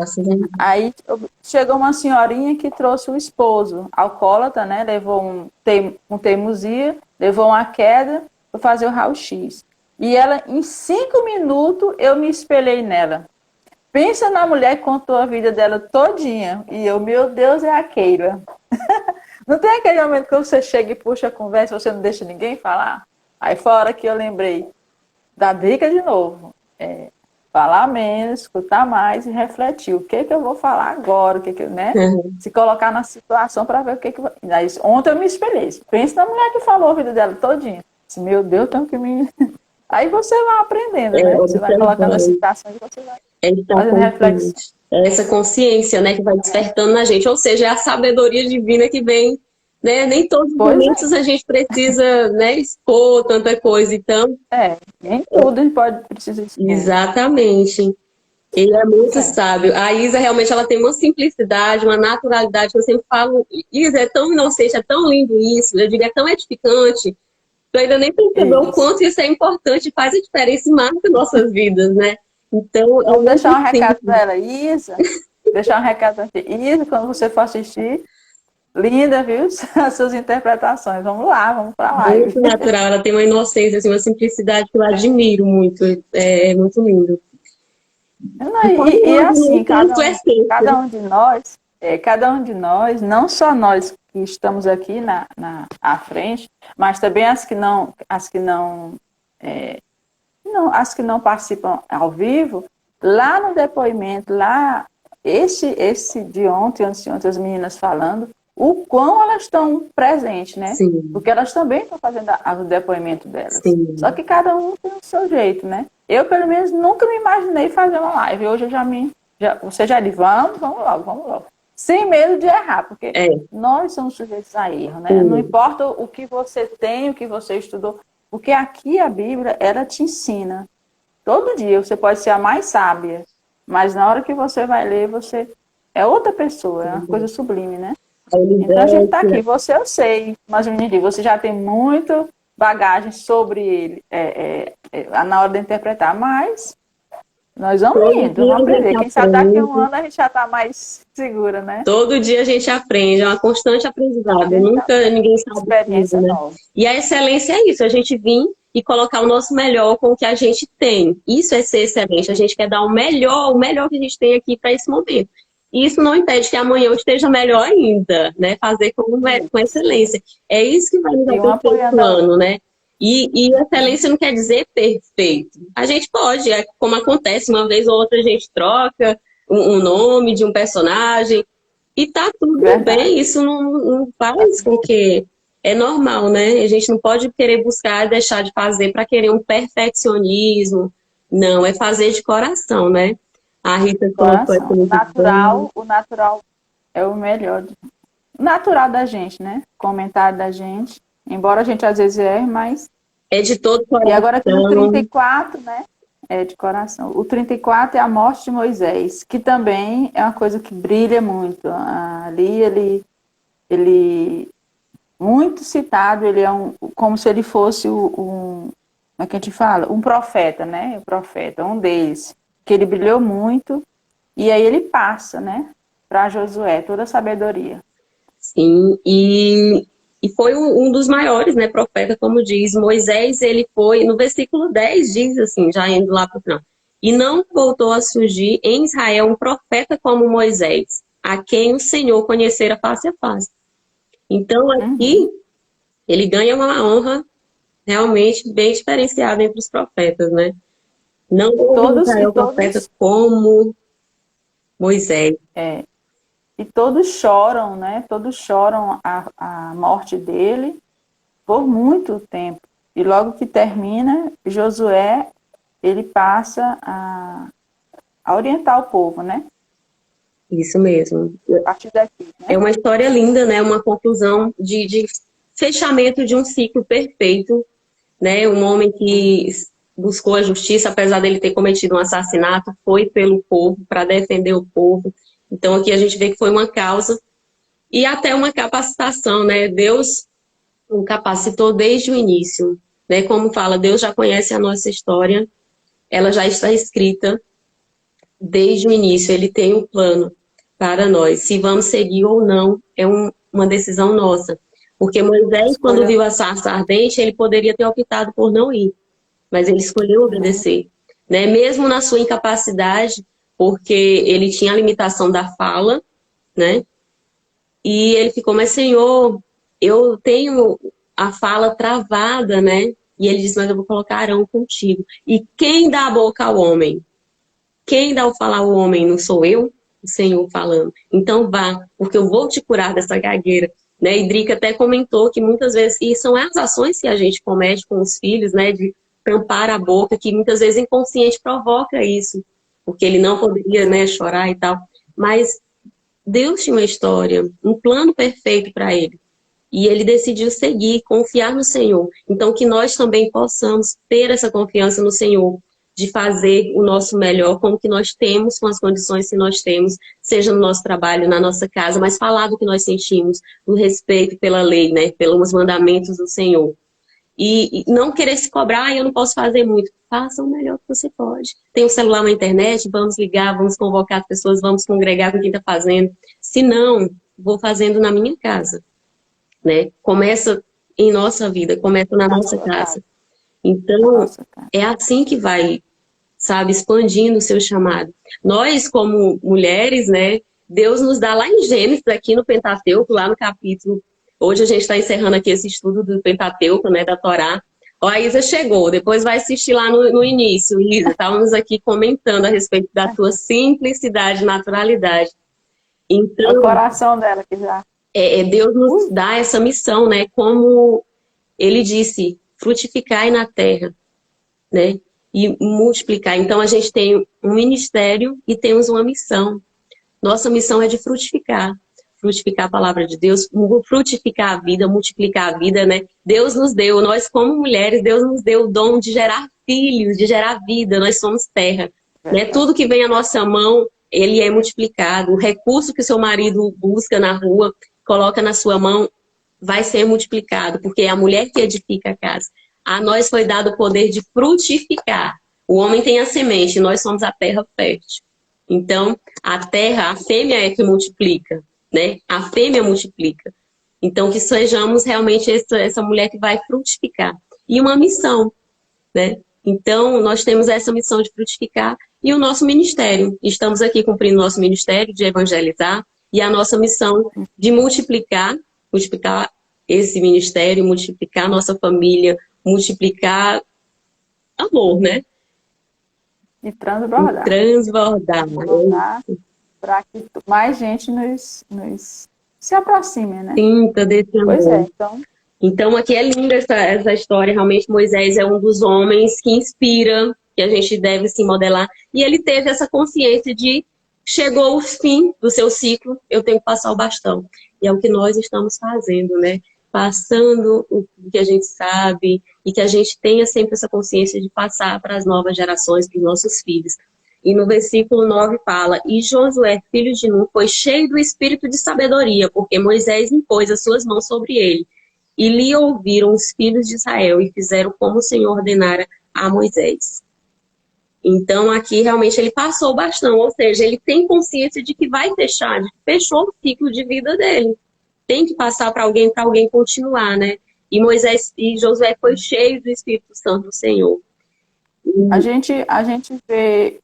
Aí chegou uma senhorinha que trouxe o esposo, alcoólatra, né? Levou um teimosia, levou uma queda para fazer o raio-x. E ela, em 5 minutos, eu me espelhei nela. Pensa na mulher que contou a vida dela todinha. E eu, meu Deus, é a Keila. Não tem aquele momento que você chega e puxa a conversa, você não deixa ninguém falar? Aí fora que eu lembrei da dica de novo. Falar menos, escutar mais e refletir. O que eu vou falar agora? Né? Se colocar na situação para ver o que vai... Ontem eu me espelhei. Pensa na mulher que falou a vida dela todinha. Disse, meu Deus, tenho que me... Aí você vai aprendendo, né? Você vai colocando as situações e você vai fazendo reflexão. Essa consciência, né, que vai despertando na gente. Ou seja, é a sabedoria divina que vem, né? Nem todos os momentos a gente precisa, né, expor tanta coisa. Então, nem tudo a gente precisa expor. Exatamente. Ele é muito sábio. A Isa, realmente, ela tem uma simplicidade, uma naturalidade que eu sempre falo. Isa, é tão inocente, é tão lindo isso. Eu digo, é tão edificante. Tu ainda nem percebeu o quanto isso é importante, faz a diferença e marca nossas vidas, né? Então, vamos deixar um recado para ela, Isa. Deixar um recado para você. Isa, quando você for assistir, linda, viu? As suas interpretações. Vamos lá, vamos para lá. Muito natural, ela tem uma inocência, assim, uma simplicidade que eu admiro muito. É muito lindo. E assim, cada um de nós, não só nós que estamos aqui à frente, mas também as que não participam ao vivo, lá no depoimento, lá, esse de ontem, as meninas falando, o quão elas estão presentes, né? Sim. Porque elas também estão fazendo o depoimento delas. Sim. Só que cada um tem o seu jeito, né? Eu, pelo menos, nunca me imaginei fazer uma live. Hoje você já disse, vamos logo. Sem medo de errar, porque nós somos sujeitos a erro, né? Não importa o que você tem, o que você estudou, porque aqui a Bíblia, ela te ensina. Todo dia você pode ser a mais sábia, mas na hora que você vai ler, você é outra pessoa, é uma coisa sublime, né? Então a gente está aqui, eu sei, mas você já tem muito bagagem sobre ele na hora de interpretar, mas nós vamos indo, vamos aprender. Quem sabe daqui a um ano a gente já está mais segura, né? Todo dia a gente aprende, é uma constante aprendizado. Nunca ninguém sabe experiência tudo, né? nova. E a excelência é isso, a gente vir e colocar o nosso melhor com o que a gente tem. Isso é ser excelente, a gente quer dar o melhor que a gente tem aqui para esse momento. E isso não impede que amanhã eu esteja melhor ainda, né? Fazer com excelência. É isso que vai nos aperfeiçoando, né? E excelência não quer dizer perfeito. A gente pode, como acontece, uma vez ou outra a gente troca um nome de um personagem e tá tudo bem. Isso não faz com que... É normal, né? A gente não pode querer buscar e deixar de fazer para querer um perfeccionismo. Não, é fazer de coração, né? A Rita colocou o natural é o melhor. O natural da gente, né? Comentário da gente. Embora a gente às vezes erre, mas... É de todo coração. E agora aqui no 34, né? É de coração. O 34 é a morte de Moisés, que também é uma coisa que brilha muito. Ali ele muito citado, ele é como se ele fosse como é que a gente fala? Um profeta, né? O profeta, um deles. Que ele brilhou muito, e aí ele passa, né, para Josué, toda a sabedoria. Sim, e foi um dos maiores, né, profetas, como diz. Moisés, ele foi, no versículo 10 diz assim, já indo lá para o final, e não voltou a surgir em Israel um profeta como Moisés, a quem o Senhor conhecera face a face. Então, aqui, ele ganha uma honra realmente bem diferenciada entre os profetas, né? Não todos Israel profetas como Moisés. e todos choram, né? Todos choram a morte dele por muito tempo. E logo que termina, Josué, ele passa a orientar o povo, né? Isso mesmo. A partir daqui, né? É uma história linda, né? Uma conclusão de fechamento de um ciclo perfeito, né? Um homem que buscou a justiça, apesar dele ter cometido um assassinato, foi pelo povo, para defender o povo. Então aqui a gente vê que foi uma causa e até uma capacitação, né? Deus o capacitou desde o início, né? Como fala, Deus já conhece a nossa história, ela já está escrita desde o início, ele tem um plano para nós. Se vamos seguir ou não, é uma decisão nossa. Porque Moisés, quando viu a sarça ardente, ele poderia ter optado por não ir, mas ele escolheu obedecer, né? Mesmo na sua incapacidade, porque ele tinha a limitação da fala, né? E ele ficou, mas Senhor, eu tenho a fala travada, né? E ele disse, mas eu vou colocar Arão contigo. E quem dá a boca ao homem? Quem dá o falar ao homem não sou eu, o Senhor falando. Então vá, porque eu vou te curar dessa gagueira. Né? E Drica até comentou que muitas vezes, e são as ações que a gente comete com os filhos, né? De tampar a boca, que muitas vezes inconsciente provoca isso. Porque ele não poderia, né, chorar e tal. Mas Deus tinha uma história, um plano perfeito para ele. E ele decidiu seguir, confiar no Senhor. Então, que nós também possamos ter essa confiança no Senhor, de fazer o nosso melhor com o que nós temos, com as condições que nós temos, seja no nosso trabalho, na nossa casa, mas falar do que nós sentimos, do respeito pela lei, né, pelos mandamentos do Senhor. E não querer se cobrar, eu não posso fazer muito. Faça o melhor que você pode. Tem um celular na internet, vamos ligar, vamos convocar as pessoas, vamos congregar com quem está fazendo. Se não, vou fazendo na minha casa. Né? Começa em nossa vida, começa na nossa casa. Então, é assim que vai, sabe, expandindo o seu chamado. Nós, como mulheres, né, Deus nos dá lá em Gênesis, aqui no Pentateuco, lá no capítulo. Hoje a gente está encerrando aqui esse estudo do Pentateuco, né, da Torá. Ó, a Isa chegou, depois vai assistir lá no início. Isa, estávamos aqui comentando a respeito da tua simplicidade e naturalidade. Então, o coração dela que já... Deus nos dá essa missão, né? Como ele disse, frutificai na terra, né? E multiplicar. Então, a gente tem um ministério e temos uma missão. Nossa missão é de frutificar. Frutificar a palavra de Deus, frutificar a vida, multiplicar a vida, né? Deus nos deu, nós como mulheres, Deus nos deu o dom de gerar filhos, de gerar vida. Nós somos terra, né? Tudo que vem à nossa mão, ele é multiplicado. O recurso que o seu marido busca na rua, coloca na sua mão, vai ser multiplicado, porque é a mulher que edifica a casa. A nós foi dado o poder de frutificar. O homem tem a semente, nós somos a terra fértil. Então, a terra, a fêmea é que multiplica, né? A fêmea multiplica. Então, que sejamos realmente essa mulher que vai frutificar. E uma missão, né? Então, nós temos essa missão de frutificar e o nosso ministério. Estamos aqui cumprindo o nosso ministério de evangelizar e a nossa missão de multiplicar esse ministério, multiplicar a nossa família, multiplicar amor, né? E transbordar. Transbordar. Para que mais gente nos se aproxime, né? Sinta desse amor. Pois é, então... Então, aqui é linda essa história. Realmente, Moisés é um dos homens que inspira, que a gente deve se modelar. E ele teve essa consciência de chegou o fim do seu ciclo, eu tenho que passar o bastão. E é o que nós estamos fazendo, né? Passando o que a gente sabe e que a gente tenha sempre essa consciência de passar para as novas gerações, para os nossos filhos. E no versículo 9 fala, e Josué, filho de Nun, foi cheio do espírito de sabedoria, porque Moisés impôs as suas mãos sobre ele. E lhe ouviram os filhos de Israel e fizeram como o Senhor ordenara a Moisés. Então, aqui, realmente, ele passou o bastão, ou seja, ele tem consciência de que vai fechar, de que fechou o ciclo de vida dele. Tem que passar para alguém continuar, né? E Moisés e Josué foi cheio do Espírito Santo do Senhor. A gente vê,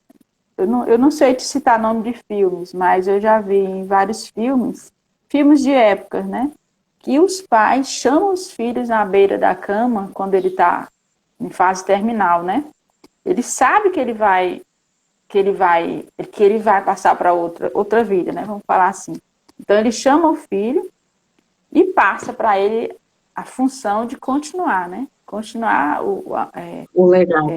eu não sei te citar nome de filmes, mas eu já vi em vários filmes de épocas, né? Que os pais chamam os filhos na beira da cama quando ele está em fase terminal, né? Ele sabe que ele vai passar para outra vida, né? Vamos falar assim. Então ele chama o filho e passa para ele a função de continuar, né? Continuar o legado.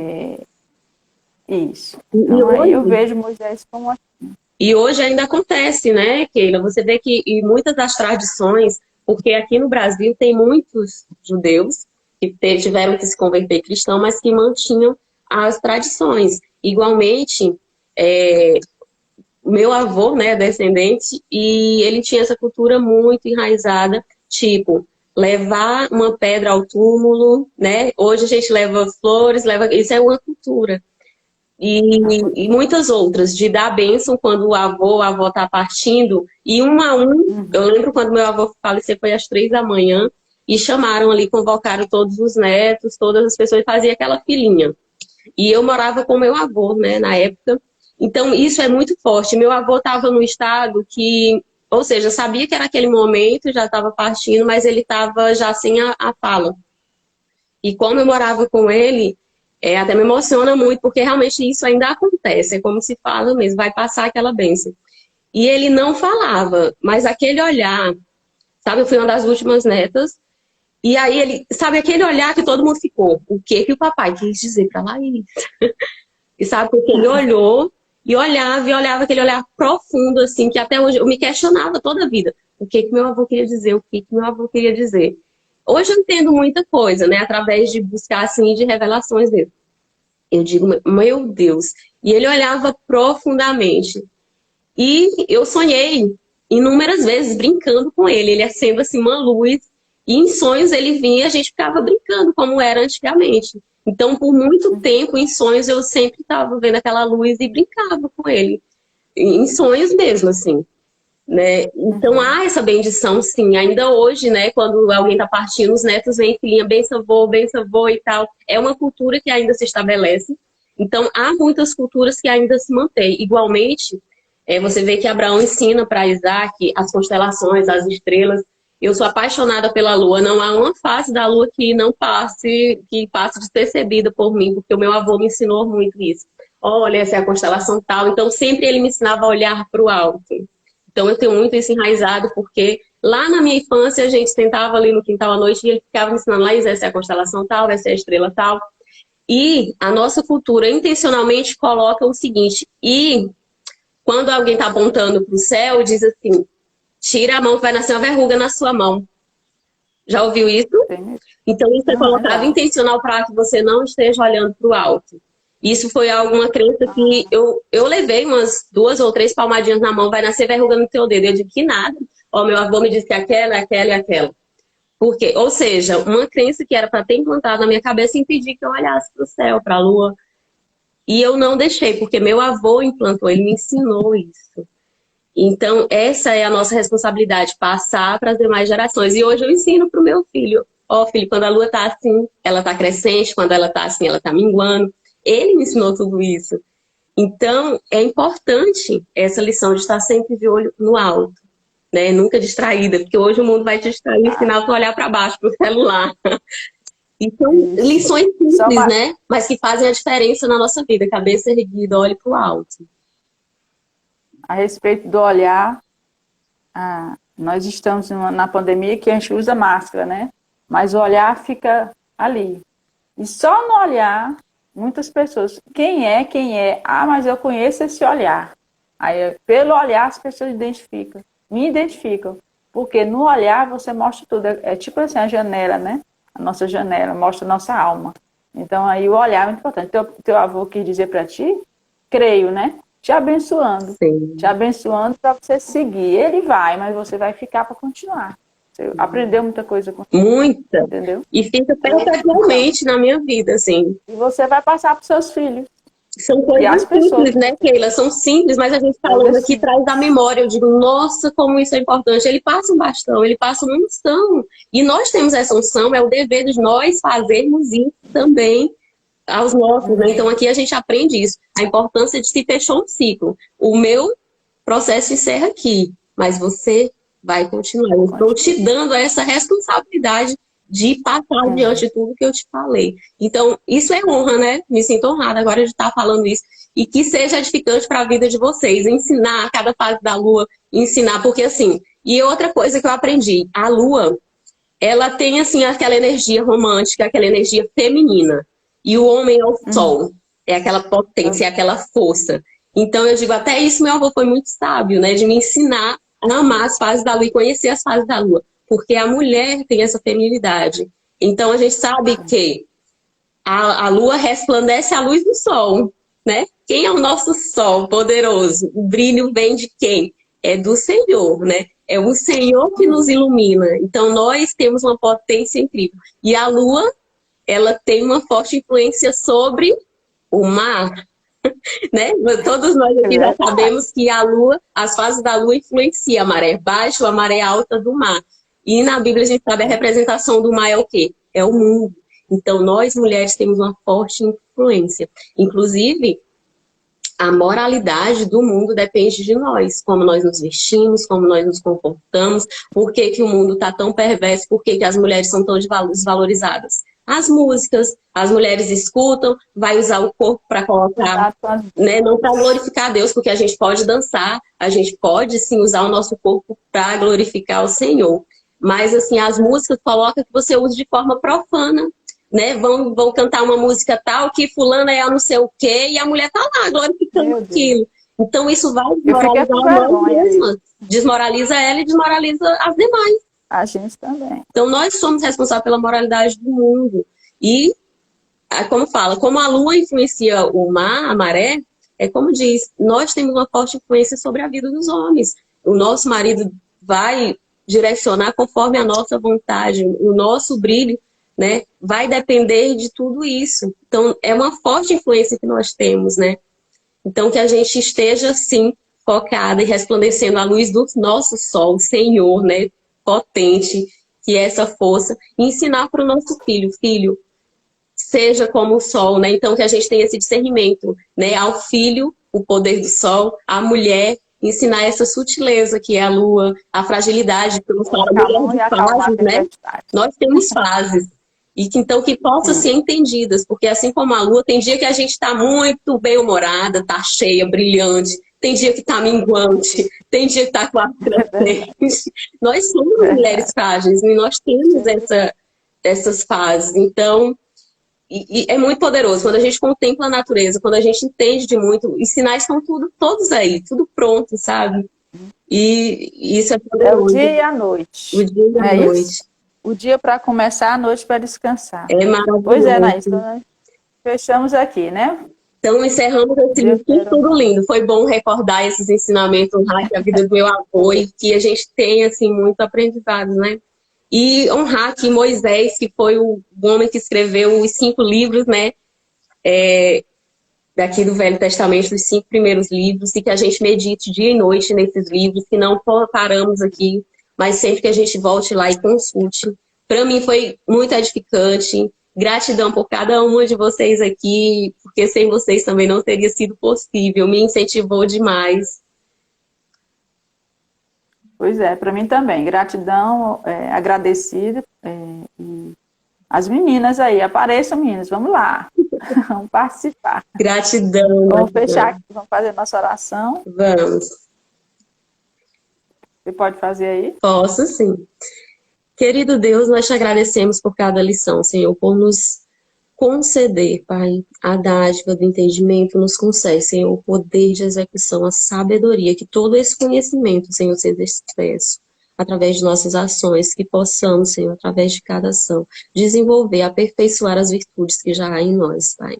Isso. Então aí eu vejo Moisés como assim. E hoje ainda acontece, né, Keila? Você vê que em muitas das tradições, porque aqui no Brasil tem muitos judeus que tiveram que se converter cristão, mas que mantinham as tradições. Igualmente, meu avô, né, descendente, e ele tinha essa cultura muito enraizada, tipo, levar uma pedra ao túmulo, né? Hoje a gente leva flores, isso é uma cultura. E muitas outras, de dar bênção quando a avó está partindo, e um a um, eu lembro quando meu avô faleceu, foi às 3 da manhã, e chamaram ali, convocaram todos os netos, todas as pessoas, fazia aquela filinha. E eu morava com meu avô, né, na época, então isso é muito forte. Meu avô estava num estado que, ou seja, sabia que era aquele momento, já estava partindo, mas ele estava já sem a fala. E como eu morava com ele, até me emociona muito, porque realmente isso ainda acontece, é como se fala mesmo, vai passar aquela bênção. E ele não falava, mas aquele olhar, sabe, eu fui uma das últimas netas, e aí ele, sabe, aquele olhar que todo mundo ficou, o que o papai quis dizer para Laís? E sabe, porque ele olhou, e olhava aquele olhar profundo, assim, que até hoje eu me questionava toda a vida, o que meu avô queria dizer, o que meu avô queria dizer. Hoje eu entendo muita coisa, né, através de buscar, assim, de revelações dele. Eu digo, meu Deus. E ele olhava profundamente. E eu sonhei inúmeras vezes brincando com ele. Ele acende assim uma luz. E em sonhos ele vinha e a gente ficava brincando, como era antigamente. Então, por muito tempo, em sonhos, eu sempre estava vendo aquela luz e brincava com ele. Em sonhos mesmo, assim. Né? Então há essa bendição, sim. Ainda hoje, né, quando alguém está partindo, os netos vêm, filhinha, benção avô e tal. É uma cultura que ainda se estabelece. Então há muitas culturas que ainda se mantêm. Igualmente, você vê que Abraão ensina para Isaac as constelações, as estrelas. Eu sou apaixonada pela lua. Não há uma face da lua que passe despercebida por mim, porque o meu avô me ensinou muito isso. Olha, essa é a constelação tal. Então sempre ele me ensinava a olhar para o alto. Então eu tenho muito isso enraizado, porque lá na minha infância a gente sentava ali no quintal à noite e ele ficava me ensinando, Laís, essa é a constelação tal, essa é a estrela tal. E a nossa cultura intencionalmente coloca o seguinte, e quando alguém está apontando para o céu, diz assim, tira a mão que vai nascer uma verruga na sua mão. Já ouviu isso? Então isso é colocado intencional para que você não esteja olhando para o alto. Isso foi alguma crença que eu levei umas 2 ou 3 palmadinhas na mão, vai nascer verruga no teu dedo. Eu digo que nada. Meu avô me disse que aquela e aquela. Por quê? Ou seja, uma crença que era para ter implantado na minha cabeça impedir que eu olhasse para o céu, para a lua. E eu não deixei, porque meu avô implantou, ele me ensinou isso. Então, essa é a nossa responsabilidade, passar para as demais gerações. E hoje eu ensino para o meu filho. Filho, quando a lua está assim, ela está crescente, quando ela está assim, ela está minguando. Ele me ensinou tudo isso. Então, é importante essa lição de estar sempre de olho no alto, né? Nunca distraída, porque hoje o mundo vai te distrair e ensinar tu a olhar para baixo, para o celular. E são lições simples, né? Mas que fazem a diferença na nossa vida. Cabeça erguida, olhe para o alto. A respeito do olhar, nós estamos na pandemia que a gente usa máscara, né? Mas o olhar fica ali. E só no olhar, muitas pessoas, quem é? Mas eu conheço esse olhar. Aí, pelo olhar, as pessoas me identificam. Porque no olhar você mostra tudo. É tipo assim, a janela, né? A nossa janela mostra a nossa alma. Então, aí o olhar é muito importante. Teu avô quis dizer para ti, creio, né? Te abençoando. Sim. Te abençoando para você seguir. Ele vai, mas você vai ficar para continuar. Você aprendeu muita coisa com ele. Muita. Entendeu? E fica perpetuamente na minha vida, assim. E você vai passar para os seus filhos. São coisas simples, né, Keila? São simples, mas a gente falando aqui traz da memória. Eu digo, nossa, como isso é importante. Ele passa um bastão, ele passa uma unção. E nós temos essa unção, é o dever de nós fazermos isso também aos nossos, né? Então aqui a gente aprende isso. A importância de se fechar um ciclo. O meu processo encerra aqui, mas você vai continuar. Eu estou te dando essa responsabilidade de passar adiante de tudo que eu te falei. Então, isso é honra, né? Me sinto honrada agora de estar falando isso. E que seja edificante para a vida de vocês. Ensinar a cada fase da lua, ensinar. Porque, assim, E outra coisa que eu aprendi, a lua, ela tem, assim, aquela energia romântica, aquela energia feminina. E o homem é o sol, é aquela potência, é aquela força. Então, eu digo, até isso meu avô foi muito sábio, né? De me ensinar a amar as fases da lua e conhecer as fases da lua. Porque a mulher tem essa feminilidade. Então, a gente sabe que a lua resplandece a luz do sol, né? Quem é o nosso sol poderoso? O brilho vem de quem? É do Senhor, né? É o Senhor que nos ilumina. Então, nós temos uma potência incrível. E a lua, ela tem uma forte influência sobre o mar, né? Todos nós aqui já sabemos que a lua, as fases da lua influenciam a maré baixa, a maré alta do mar. E na Bíblia a gente sabe a representação do mar é o quê? É o mundo. Então, nós mulheres temos uma forte influência. Inclusive, a moralidade do mundo depende de nós, como nós nos vestimos, como nós nos comportamos, por que, que o mundo está tão perverso, por que, que as mulheres são tão desvalorizadas. As músicas, as mulheres escutam, vai usar o corpo para colocar, né, não para glorificar a Deus, porque a gente pode dançar, a gente pode sim usar o nosso corpo para glorificar o Senhor. Mas assim, as músicas colocam que você use de forma profana. Né, vão cantar uma música tal, que fulana é não sei o quê, e a mulher tá lá glorificando aquilo. Então isso vai desmoralizar nós mesmas. Desmoraliza ela e desmoraliza as demais. A gente também. Então nós somos responsáveis pela moralidade do mundo. E, como fala, como a lua influencia o mar, a maré, é como diz, nós temos uma forte influência sobre a vida dos homens. O nosso marido vai direcionar conforme a nossa vontade, o nosso brilho, né, vai depender de tudo isso. Então, é uma forte influência que nós temos, né? Então, que a gente esteja, sim, focada e resplandecendo a luz do nosso sol, Senhor, né, potente, que é essa força, e ensinar para o nosso filho, seja como o sol, né? Então, que a gente tenha esse discernimento, né? Ao filho, o poder do sol, à mulher, ensinar essa sutileza que é a lua, a fragilidade, que eu falo, mulher de fases, né? Nós temos fases. E que, então, que possam ser entendidas, porque assim como a lua, tem dia que a gente está muito bem-humorada, está cheia, brilhante, tem dia que está minguante, tem dia que está com a frente. Nós somos mulheres frágeis e nós temos essas fases. Então, e é muito poderoso. Quando a gente contempla a natureza, quando a gente entende de muito, os sinais estão todos aí, tudo pronto, sabe? E isso é poderoso. É o dia e a noite. O dia e a noite. Isso? O dia para começar, a noite para descansar. É maravilhoso. Pois é, Anaís, então nós fechamos aqui, né? Então, encerramos esse livro, tudo lindo. Foi bom recordar esses ensinamentos, honrar a vida do meu avô e que a gente tem, assim, muito aprendizado, né? E honrar aqui Moisés, que foi o homem que escreveu os 5 livros, né? Daqui do Velho Testamento, os 5 primeiros livros, e que a gente medite dia e noite nesses livros, que não paramos aqui, mas sempre que a gente volte lá e consulte. Para mim foi muito edificante. Gratidão por cada uma de vocês aqui, porque sem vocês também não teria sido possível. Me incentivou demais. Pois é, para mim também. Gratidão, agradecida. E as meninas aí, apareçam, meninas, vamos lá. Vamos participar. Gratidão. Vamos fechar aqui, vamos fazer nossa oração. Vamos. Você pode fazer aí? Posso, sim. Querido Deus, nós te agradecemos por cada lição, Senhor, por nos conceder, Pai, a dádiva do entendimento, nos concede, Senhor, o poder de execução, a sabedoria, que todo esse conhecimento, Senhor, seja expresso através de nossas ações, que possamos, Senhor, através de cada ação, desenvolver, aperfeiçoar as virtudes que já há em nós, Pai.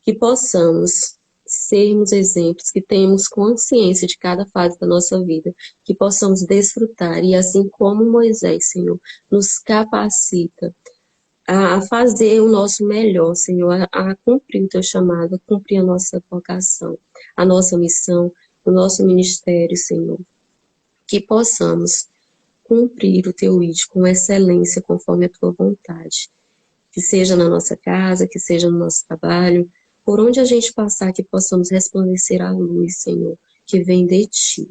Que possamos sermos exemplos, que tenhamos consciência de cada fase da nossa vida, que possamos desfrutar e assim como Moisés, Senhor, nos capacita a fazer o nosso melhor, Senhor, a cumprir o teu chamado, a cumprir a nossa vocação, a nossa missão, o nosso ministério, Senhor. Que possamos cumprir o teu ID com excelência, conforme a tua vontade. Que seja na nossa casa, que seja no nosso trabalho, por onde a gente passar, que possamos resplandecer a luz, Senhor, que vem de ti.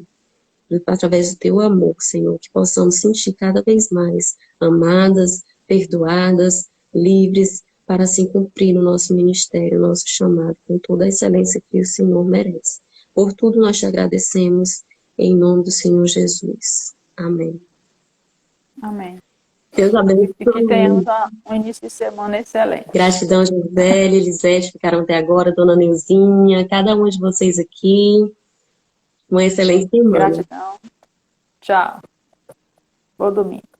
Através do teu amor, Senhor, que possamos sentir cada vez mais amadas, perdoadas, livres, para assim cumprir o nosso ministério, o nosso chamado, com toda a excelência que o Senhor merece. Por tudo nós te agradecemos, em nome do Senhor Jesus. Amém. Amém. Deus abençoe. E que tenhamos um início de semana excelente. Gratidão, José, Elisete, ficaram até agora, Dona Neuzinha, cada um de vocês aqui. Uma excelente semana. Gratidão. Tchau. Bom domingo.